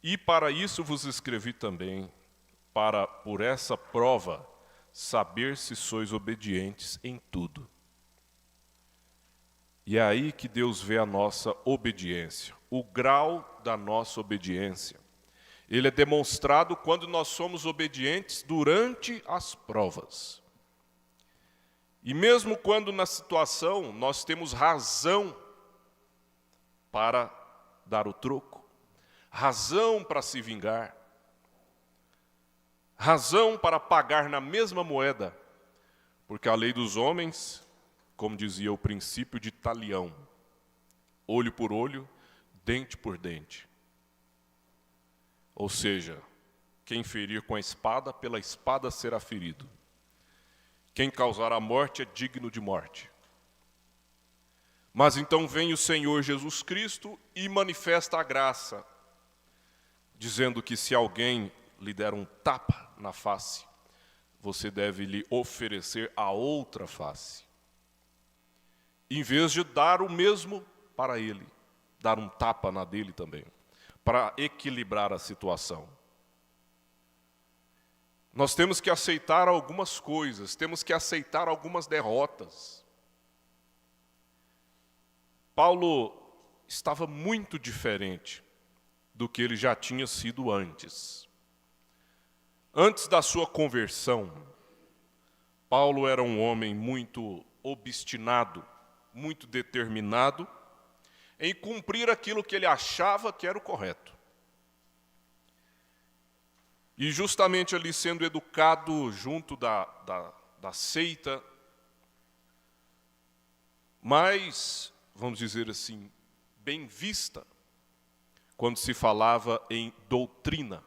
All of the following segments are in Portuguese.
E para isso vos escrevi também, para, por essa prova, saber se sois obedientes em tudo. E é aí que Deus vê a nossa obediência, o grau da nossa obediência. Ele é demonstrado quando nós somos obedientes durante as provas. E mesmo quando na situação nós temos razão para dar o troco, razão para se vingar, razão para pagar na mesma moeda, porque a lei dos homens, como dizia o princípio de Talião, olho por olho, dente por dente. Ou seja, quem ferir com a espada, pela espada será ferido. Quem causar a morte é digno de morte. Mas então vem o Senhor Jesus Cristo e manifesta a graça, dizendo que se alguém lhe der um tapa na face, você deve lhe oferecer a outra face. Em vez de dar o mesmo para ele, dar um tapa na dele também, para equilibrar a situação. Nós temos que aceitar algumas coisas, temos que aceitar algumas derrotas. Paulo estava muito diferente do que ele já tinha sido antes. Antes da sua conversão, Paulo era um homem muito obstinado, muito determinado em cumprir aquilo que ele achava que era o correto. E justamente ali sendo educado junto da seita, mais, vamos dizer assim, bem vista, quando se falava em doutrina,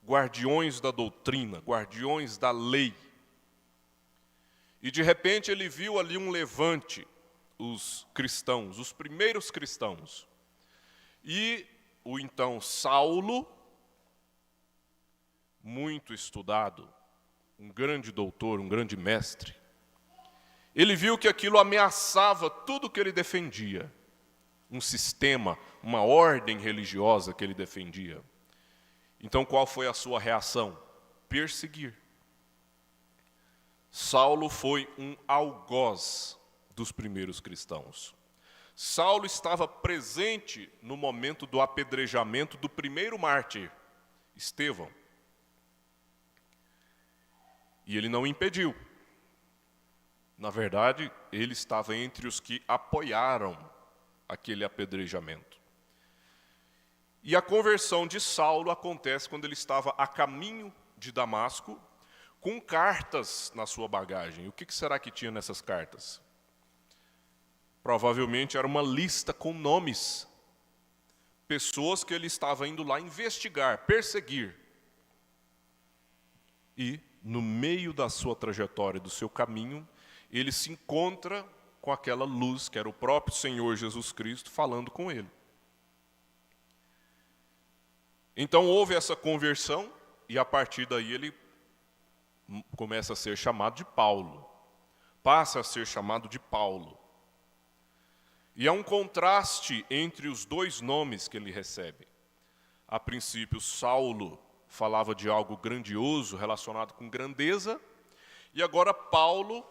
guardiões da doutrina, guardiões da lei. E de repente ele viu ali um levante, os cristãos, os primeiros cristãos. E o então Saulo, muito estudado, um grande doutor, um grande mestre, ele viu que aquilo ameaçava tudo que ele defendia. Um sistema, uma ordem religiosa que ele defendia. Então qual foi a sua reação? Perseguir. Saulo foi um algoz dos primeiros cristãos. Saulo estava presente no momento do apedrejamento do primeiro mártir, Estevão. E ele não impediu. Na verdade, ele estava entre os que apoiaram aquele apedrejamento. E a conversão de Saulo acontece quando ele estava a caminho de Damasco, com cartas na sua bagagem. O que será que tinha nessas cartas? Provavelmente era uma lista com nomes. Pessoas que ele estava indo lá investigar, perseguir. E, no meio da sua trajetória, do seu caminho, ele se encontra com aquela luz, que era o próprio Senhor Jesus Cristo, falando com ele. Então houve essa conversão, e a partir daí ele começa a ser chamado de Paulo. Passa a ser chamado de Paulo. E há um contraste entre os dois nomes que ele recebe. A princípio, Saulo falava de algo grandioso, relacionado com grandeza, e agora Paulo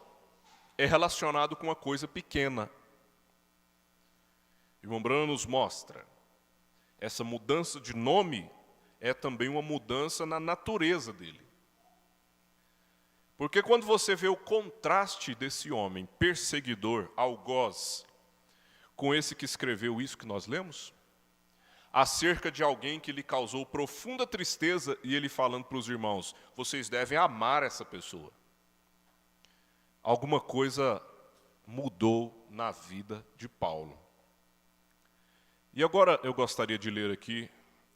é relacionado com uma coisa pequena. E o Branham nos mostra, essa mudança de nome é também uma mudança na natureza dele. Porque quando você vê o contraste desse homem, perseguidor, algoz, com esse que escreveu isso que nós lemos, acerca de alguém que lhe causou profunda tristeza, e ele falando para os irmãos, vocês devem amar essa pessoa. Alguma coisa mudou na vida de Paulo. E agora eu gostaria de ler aqui,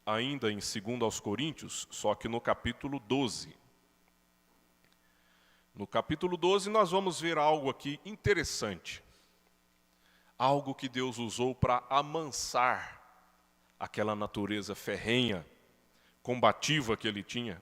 ainda em 2 aos Coríntios, só que no capítulo 12. No capítulo 12 nós vamos ver algo aqui interessante. Algo que Deus usou para amansar aquela natureza ferrenha, combativa que ele tinha.